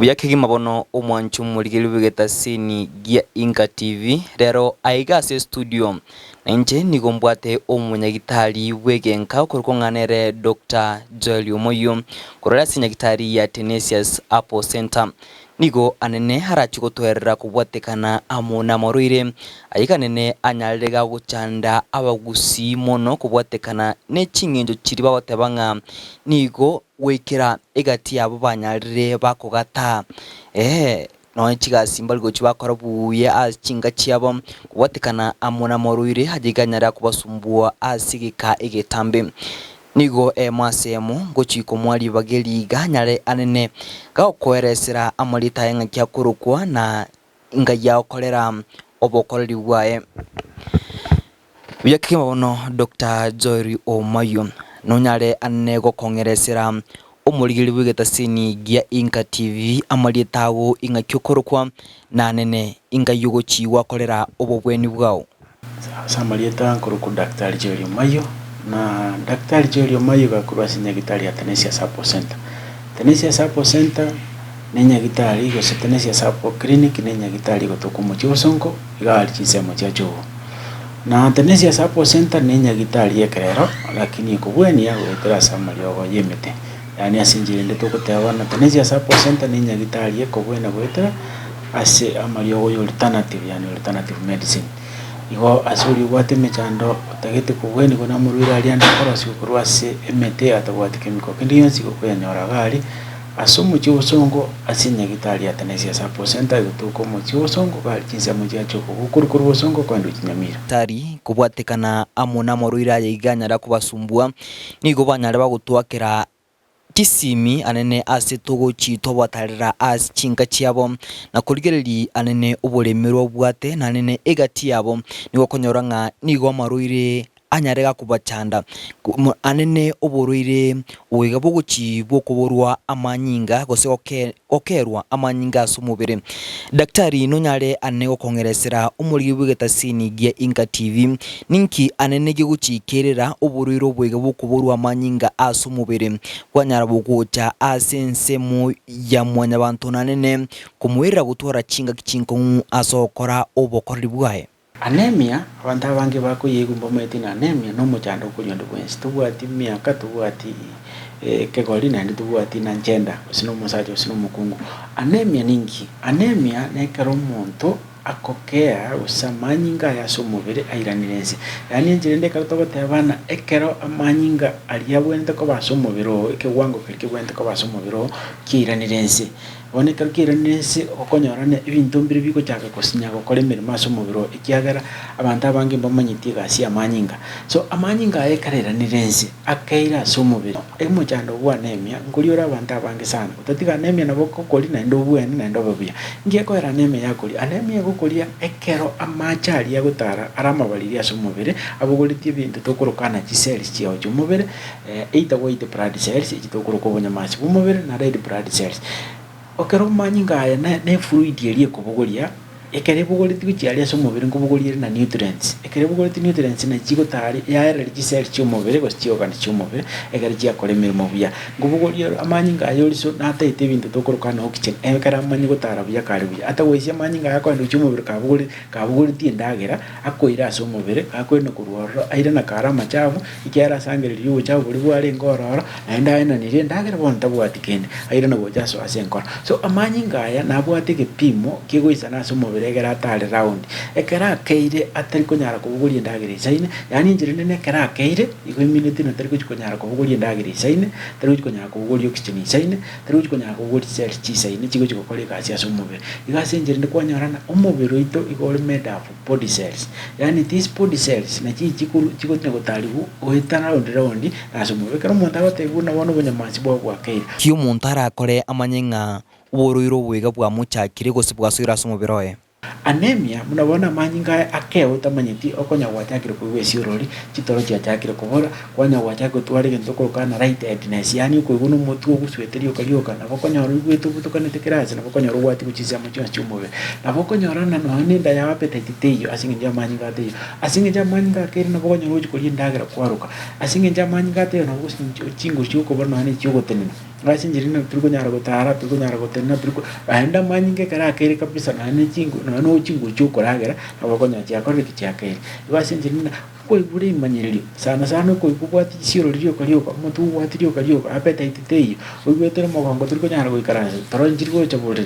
Byakigi mabono omwanchu muligeli bigeta sini gia Inka TV rero aiga se studio nje nigombwate omunyagitari wegenka kurukong'anere Dr. Joel Omoyo kurora sinyagitari ya Tenesius Apple Center nigo anene harachigotwerera kubwatekana amuna maruire ayikanene anyarega guchanda abagusi mono kubwatekana n'echingenjo chiri bagotebanga nigo wekera egati yabo banyarire bakogata no chigasimba ligochi bakora buye achinga chiabo kubwatekana amuna maruire hajiganyara kubasumbua asigika egetambe nigo masemo gochiko mwali bageli ganyare anene gakoeresera amalita yenga kyakurukwa na inga yakolera obokoreri bwaye byakima bono Dr. Joel Omoyo nonyare anene gokongeresera omuligeli bwegeta sini gia Inka TV amalita ago inga kyokorukwa na anene inga yugochi wakolera obobweni bwao samalita nkuruku Dr. Joel Omoyo na Dr. Joel Omoyo gakurwa sinyagitari ya Tenesius Apple Center. Tenesius Apple Center ni nyagitari go Tenesius Apple Clinic ni nyagitari go tokumo chosonko igali chisemo cha chuo. Na Tenesius Apple Center ni nyagitari yekerero lakini kubweni ya wetera samalio go yemete. Yani asinjire ndito kutewa na Tenesius Apple Center ni nyagitari yekobwena wetera ase amalio go alternative yani alternative medicine. Igo asuri wate mechando tagete kubweni kona muruira alianda korosi kurwase emete atawati chemical kindi siko kwanyora gali asumu cyosongo asinya gitari ya Tenesius Apple Center gutuko mu cyosongo gali kinza mu cyacho kukurukuru bosongo kwandu kinyamira tari kubwatekana amuna muruira yiganyara kubasumbua nigo banyara bagutwakira kisimi anene ase togo chito batarira as chinga chiabo na kurigereri anene uburemerwa bwate na anene egati yabo nigo konyoranga nigo maruire anyarega kubachanda anene uburuire uwiga buguchi bwokuborwa amanyinga gose okerwa amanyinga asumubere daktari nonyare anene gokongeresera umurigi bwegeta sini gia Inka TV ninki anene giguchikerera uburuire ubwiga bwokuborwa amanyinga asumubere kwanyara bugucha asensemu ya mwanya bantu nanene kumwira gutora chinga kichinko asokora obokorri bwaye anemia abantu abange bakuyigumba metina anemia no muchando kulyondo kwensi tubwati miaka tubwati kegoli na tubwati na njenda sino musaje sino mukungu anemia ningi anemia nekero muntu akokea usamanyinga ya somubere airanirense yani njirende katobate abana ekero amanyinga aliyabwente ko basomubero ekewango kirikibwente ko basomubero kiranirense boneka kiranirense okonyorane ibintu mbiri biko cyaka kosinya gukora imirimo asomubero ikiagara abantu abange mbamanyiti gasi amanyinga so amanyinga ekareranirense akaira somubero emo cyando bwa anemia nguriora abantu abange sana utatiga anemia naboko koli na ndobweni na ndobabia ngiye ko era anemia yakoli anemia gukuria ekero amachari ya gutara aramabariria somubere abuguritie bintu tokurukana cells ciao cyumubere eita white blood cells igitokuruko bonyamasi bumubere na red blood cells okero manyinga aya ne fluid yeri kubuguria ekere buguriti cyari somubere ngubugurire na nutrients ekere buguriti nutrients na chigotari ya red cells cyumubere gostio kandi cyumubere ekere cyakore mirimo bya ngubugurire amanyinga ayo liso nataite bintu tokurukana okichen ekere amanyi gutara bya kare bya atawese amanyinga yako ndo cyumubere kabuguriti ndagera akoira somubere akweno kurwara aira na karama chavu ikyara sangere yu chavu buri bware ngorora enda ina nire ndagera bonta bwatikende aira na bojaso asenkora so amanyinga aya nabwate kipimo kigoisa na somubere egera tare round ekera keire atari konyara kubuguria ndagire isaine yani njirinde ne kera keire igo minute na tari konyara kubuguria ndagire isaine tari konyara kubuguria oxygen isaine tari konyara kubuguria cells isaine chigo chikokore kasi asumubere igase njirinde kwanyorana umubere ito igore made of body cells yani these body cells na chikuru chikotne gotaribu ohitana round na asumubere kero monta batebuna bono bonyamasi bwa keire kiyo montara akore amanyenga uburuiro bwiga bwa muchakire gose bwasubira asumubere anemia munabona amanyinga akeo tamanyiti okonya watakire kuwesi urori chitoro cyakire kubora kwanya watakire twari gento kurukana right headness yani kuiguno mutu gusweterio kalioka na bokonya rugwetu butukane tekiraza na bokonya rugwati kuchiza mucho cyumube na bokonya rana no ninda ya appetite teyo asinge amanyinga teyo asinge amanyinga kere na bokonya ruji kulindagira kwaruka asinge amanyinga teyo na gusinjo chingo cyuko borno hani cyugo tenene ngasi njirina turiko nyara gutara turiko nyara gutena turiko aenda manyinge kara kere kabisa na ne chingu no chingu chukoragera abakonya cyakore kicyakere ngasi njirina koi bure imanyiriri sana sana koi kubwati isiro rio kalioka mutu wati rio kalioka apeta ititei ugwetera mogongo turiko nyara goikara toro njiriko chabure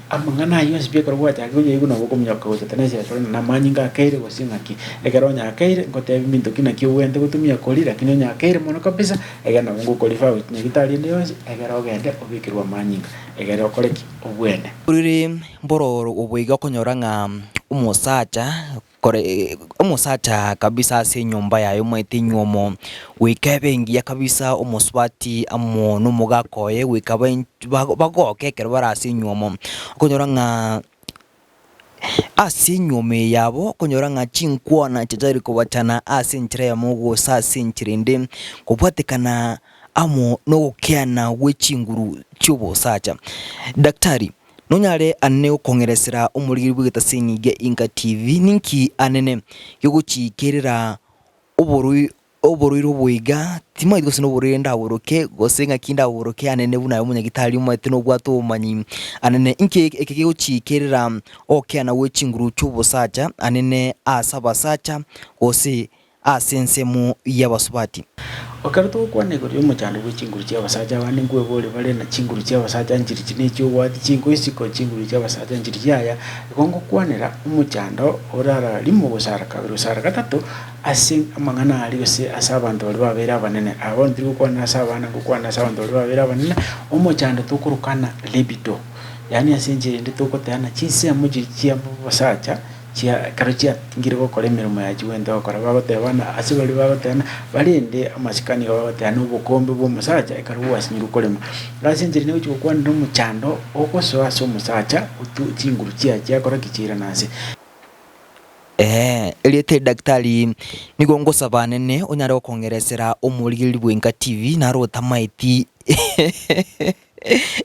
amangana yose bia korwa ta goye guno gokumya ko tenese ya na manyinga kaire gosinga ki egaronya kaire ngote minto kina ki wende gutumia koli lakini nya kaire mono kabisa egana ngo kolifa nyigitari ndiyose egaro gende obikirwa manyinga egaro koleki obwene urire mbororo ubwiga konyoranga umusacha kore umusacha kabisa ase nyumba yayo mwete nyomo wikebengia kabisa umuswati amo numugakoye wikabe bagoke kero barasi nyomo konyoranga ase nyome yabo konyoranga chinkwana chitari kubatana ase nchire ya mugo sase nchirinde kubwatekana amo no kiana wechinguru chubo sacha daktari nonyare anene ukongeresera umurigiri bw'Getasini Gya Inka TV ninki anene yoguchikirira oboruiro bwiga tima igose no borire ndaboroke gosenga kinda boroke anene buna yo munyagitari umwete no bwato umanyi anene inki ekege guchikirira okiana wechinguru chubo sacha anene asaba sacha gose asensemu y'abasubati okaruto kwane gori umucyando w'ikinguru cy'abasaja abandi ngwe bole bale na kinguru cy'abasaja njiri kinecyo wati kingo isiko kinguru cy'abasaja njiri yaya ikongo kwanera umucyando orara limo gusara kabiri usara gatatu asi amangana ali yose asabantu bali babera banene abondi gukwana asabana gukwana asabantu bali babera banene umucyando tukurukana libido yani asinjire nditokotana cyise amujiri cy'abasaja chia karuchia ngiriko kole mirimo ya jiwende okora babotebana asibali babotana balinde amasikani babotana ubukombe bwo musacha ekaruwa sinyiru kolema gasinjiri ne uko kwanda umucyando okoso aso musacha utu chinguru chia kora kichira nase eliete daktari nigongo sabanene onyara okongeresera umurigiri bw'Inka TV narota maiti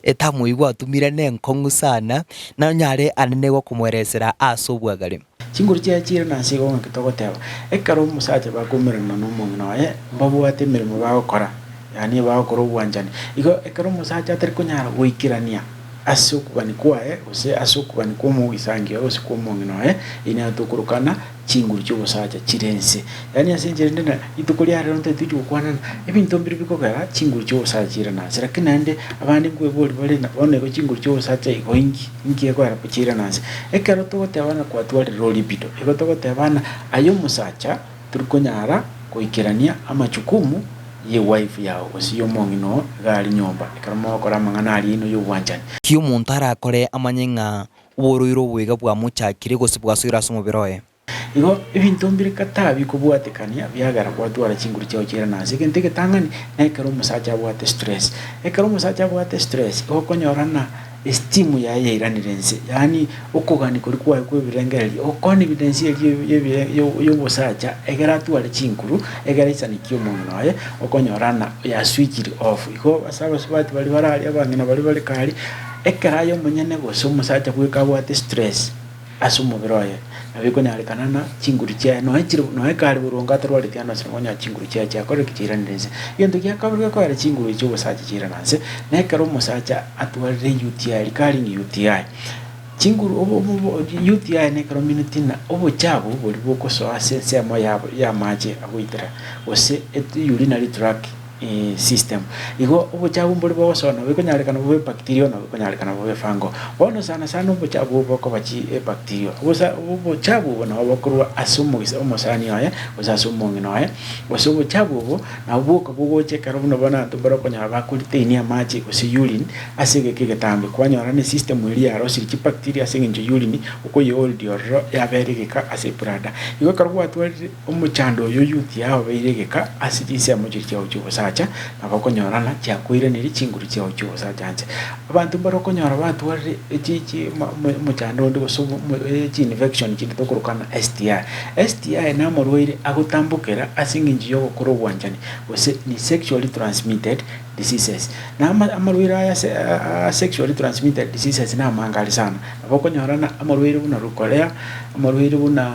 etamu igwa tumira nenkongu sana na nyare anene go kumweresera asobwagare chinguru chira nase go ngitogoteba ekaro musacha bakumirana no mungnaye babwate mirimo bagokora yani bagokora ubwanjani igo ekaro musacha atari kunyara goikirania asukubani kwae ose asukubani ko mu isangiye ose ko mu nginoye ina tukurukana chinguru cy'ubusacha chirense yani asenjere ndena itukuri hari ronte tuju kwana ibintu mbiri bikogara chinguru cy'ubusacha chirana sira kinande abandi ngwe boli bali na bone ko chinguru cy'ubusacha igoingi ngiye ko arapukira nase ekaro to tabana kwa twali rolipido ego to tabana ayo musacha turukonyara koikirania amachukumu ye wife yao osiyo mongino gali nyomba ikaramo akora mangana ali ino y'ubwanjani kiyo umuntu arakore amanyenga uburuiro bwiga bwa mucyakire gose bwasubira so mubiroye igo ibintu mbiri katabi kubwatekania byagara kwa twara chinguru cyo kira nase kenteke tangani na ikaro musacha bwate stress ikaro musacha bwate stress okonyorana estimu ya iranirense yani ukogani kuri kwa birengeri okoni evidence yo bosacha egara twale chinkuru egara isani kyo munnoye okonyorana ya switch off iko asaba subati bali barali abangina bali kali ekara yo munyene goso musacha kweka bwate stress asumo biroye abiko nyarekanana chinguru cya no hekiro no hekari burunga tarwali tyana singonya chinguru cya kore kichiranireze yendo kya kabiri ko ara chinguru cyo bosacha chirananse nekaro musacha atware UTI kali ni UTI chinguru UTI nekaro minutina obo chabo boli boko so asense ya maje agoitera ose urinary tract system igo ubuchabu mbuli bosona biko nyarekana bube bacteria na biko nyarekana bube fungo bono sana ubuchabu boko bachi bacteria ubuchabu bona bakurwa asumu umusani yaye usasumu nginoye ubuchabu bo na ubuko bugoche karabuna bana tubara konya bakulite ni amaji usi urine asige kigetambe kwanyora ni system iri yaro siri bacteria asinge urine uko yoldi oro yabereka asiprada igo karwa twari umuchando yo yuti yaho beregeka asidise amujiri cyo cyubusacha abakonyora cyakwire niri chinguru cyo cyubusacha anje abantu barokonyora batwari iki muchando ndo so infection kindi tokurukana STI na morwire agutambukira asinge njiyo gukora ubwanjani wose ni sexually transmitted diseases na amarwire ya sexually transmitted diseases na mangali sana abakonyora na amarwire buna rukolea amarwire buna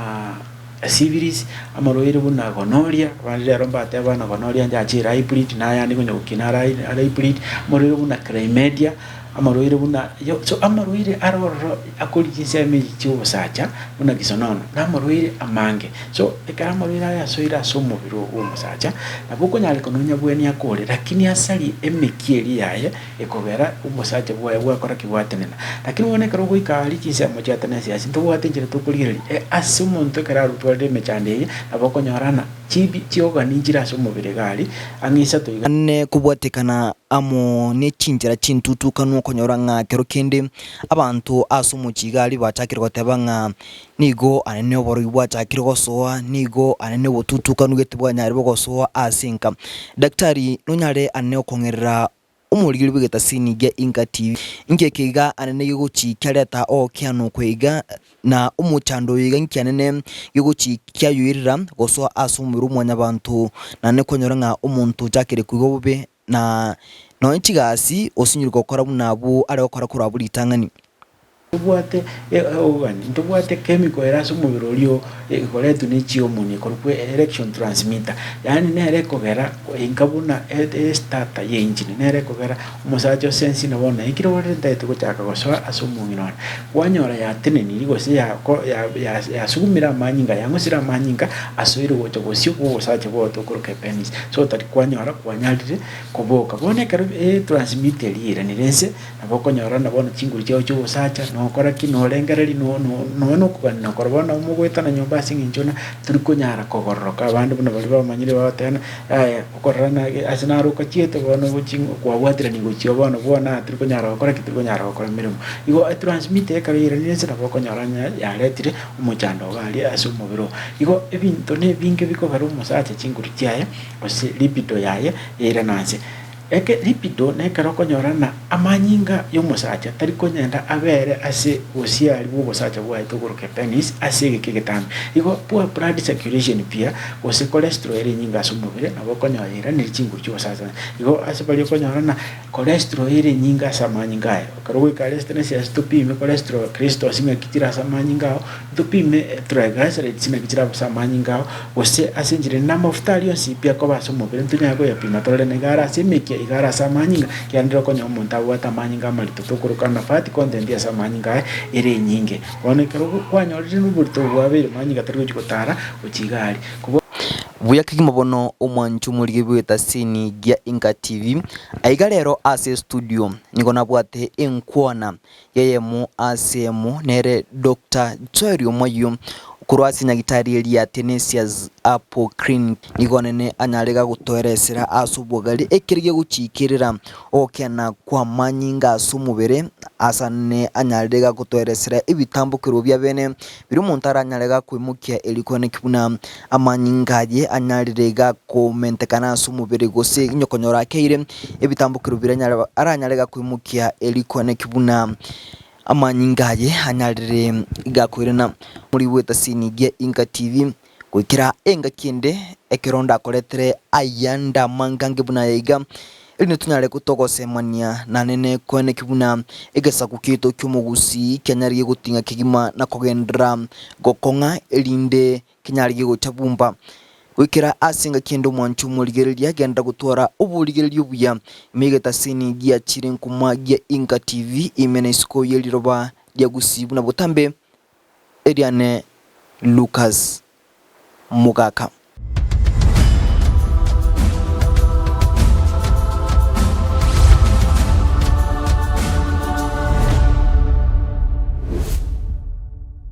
syphilis amarwaire buna gonorrhea abandi rero mbateba na gonorrhia njachira hybrid nayandi kunyokina hybrid amarwaire buna chlamydia amarwaire buna so amarwaire aroro akorikise emechi obusacha buna kisonono na amarwaire amange so ekara amarwaire aya soira somubiro omusacha nabwo nyali kononya bweni akore lakini asali emekieri yaye ekobera omusacha bwaye bwakora kibwatenena lakini woneka rogo ikali kise amojatana siasi ntobwatenjere tokurigeri asumuntu kara rutwade mechande nabwo konyorana chibi chioga ninjira somubire gali angisa to ne kubwatekana amo ne chinjira chintutu kanu konyora nga kero kende abantu asumu chigali bachakirwa tebanga nigo anene oboro bwachakirwa soa nigo anene botutu kanu getibwa nyari bogosoa asinka daktari nonyare anene okongerera umurigiri bwegeta Sinigia Inka TV ingekiga anene yuguchi kyaleta o kyano kwega na umuchando yiga nkyanene yuguchi kyayurira gosoa asumiru mwanya bantu nane konyora nga umuntu jakire kwigobe na no nchigasi osinyirwa gukora bunabu ari gukora kuri aburi tangani tubwate chemical eraso mubiro lyo ikoletu ni chiomuni korukwe erection transmitter yani nere kogera inkabuna starter ye engine nere kogera umusacho sensi nabona ikiro worente tugochaka gosoa asumungino wanyora ya teneni ligose ya sugumira manyinga yangosira manyinga asoiro gocho gosyo gosacho boto kuruke penis so tari kwanyora kwanyalire koboka boneka transmitter lire nirense naboko nyora nabona chinguri cyo cyo gosacha okora kino lengereri no kubana korobona umugweta na nyumba singinjona turi kunyara kogoroka abandi buno bali bamanyire batana okorana asina ruka chieto bono buchingo kwabwatira ni guchio bono bona turi kunyara okora kituri kunyara okora mirimo igo transmit ekabira nese na boko nyaranya yaletire umuchando bali asumubiro igo ebinto ne binge bikogara umusacha chinguri cyaye ose lipido yaye era nanse eke lipido ne karoko nyorana amanyinga yomusacha tari konyenda abere ase osiali bwo musacha bwaye tuguruke penis ase gekegetambi igo poor blood circulation pia ose cholesterol ere nyinga asumubire nabo konyorera ni chingu cyo saza igo ase bali konyorana cholesterol ere nyinga samanyinga karoko cholesterol ase tupime cholesterol kristo singa kitira samanyinga tupime triglycerides singa kitira samanyinga ose ase njire na mafuta aliyo sipia ko basumubire ntunyago yapima tole negara ase igara samanyinga kyandira konya umuntu abwata amanyinga amalito tukurukana fat content ya samanyinga ere nyinge bonekero kwanyorije n'uburito bwabere manyinga tari gutara ukigari buya kimabono omwanchu muri bweta Sinigia Inka TV aiga rero ase studio niko nabwate enkwana yeyemo asemo nere Dr. Joel Omoyo kurwasi nyagitari elia Tenesias Apple Clinic nigonene anyalega gutoeresera asubwogali ekirige guchikirira okena kwa manyinga asumubere asane anyalega gutoeresera ibitambukiro bya bene biri umuntu aranyalega kwimukia elikone kibuna amanyingaje anyarega komentekana asumubere gose nyokonyora keire ibitambukiro biranyara aranyalega kwimukia elikone kibuna amanyingaje anyarire igakwirana muri bweta Sinigia Inka TV kwikira enga kinde ekironda koletere ayanda mangange buna yiga ine tunyare kutogosemania nanene kwene kibuna egesa kukito cyumugusi kenyariye gutinga kigima na kogendra gokonga elinde kenyariye gutabumba wikira asinga kendo mwanchu muligerelia genda gutora ubuligerelia buya imegeta Sinigia Chirinkumagia Inka TV imenesko yeliroba lya gusibu na butambe Eliane Lucas Mugaka.